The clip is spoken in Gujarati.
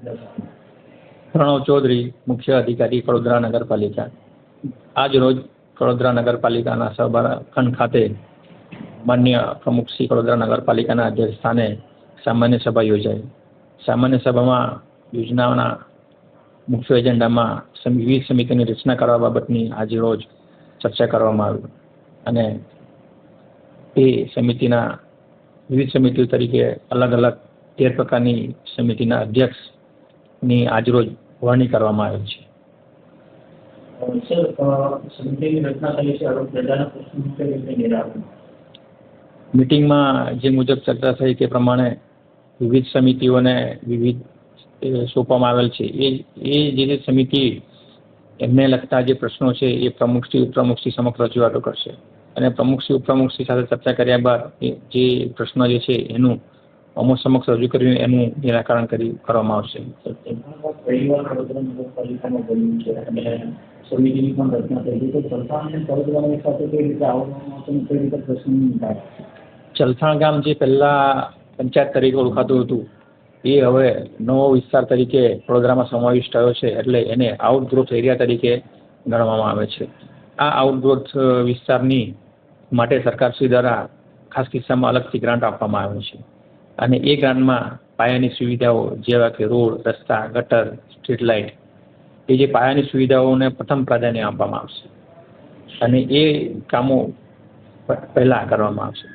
પ્રણવ ચૌધરી, મુખ્ય અધિકારી, વડોદરા નગરપાલિકા. આજ રોજ વડોદરા નગરપાલિકાના સભાખંડ ખાતે માન્ય પ્રમુખ શ્રી વડોદરા નગરપાલિકાના અધ્યક્ષ સ્થાને સામાન્ય સભા યોજાઈ. સામાન્ય સભામાં યોજનાઓના મુખ્ય એજન્ડામાં વિવિધ સમિતિની રચના કરવા બાબતની આજે રોજ ચર્ચા કરવામાં આવી અને એ સમિતિના વિવિધ સમિતિઓ તરીકે અલગ અલગ 13 પ્રકારની સમિતિના અધ્યક્ષની આજરોજ વરણી કરવામાં આવેલ છે. મીટિંગમાં જે મુજબ ચર્ચા થઈ તે પ્રમાણે વિવિધ સમિતિઓને વિવિધ સોંપવામાં આવેલ છે. જે સમિતિ એમને લગતા જે પ્રશ્નો છે એ પ્રમુખશ્રી ઉપપ્રમુખશ્રી સમક્ષ રજૂઆતો કરશે અને પ્રમુખશ્રી ઉપપ્રમુખશ્રી સાથે ચર્ચા કર્યા બાદ જે પ્રશ્નો જે છે એનું અમો સમક્ષ રજૂ કરીને એનું નિરાકરણ કરવામાં આવશે. ચલથાણ ગામ જે પહેલા પંચાયત તરીકે ઓળખાતું હતું એ હવે નવો વિસ્તાર તરીકે વડોદરામાં સમાવિષ્ટ થયો છે, એટલે એને આઉટગ્રોથ એરિયા તરીકે ગણવામાં આવે છે. આ આઉટગ્રોથ વિસ્તારની માટે સરકારશ્રી દ્વારા ખાસ કિસ્સામાં અલગથી ગ્રાન્ટ આપવામાં આવે છે અને એ ગ્રાન્ટમાં પાયાની સુવિધાઓ જેવા કે રોડ, રસ્તા, ગટર, સ્ટ્રીટ લાઇટ એ જે પાયાની સુવિધાઓને પ્રથમ પ્રાધાન્ય આપવામાં આવશે અને એ કામો પહેલાં કરવામાં આવશે.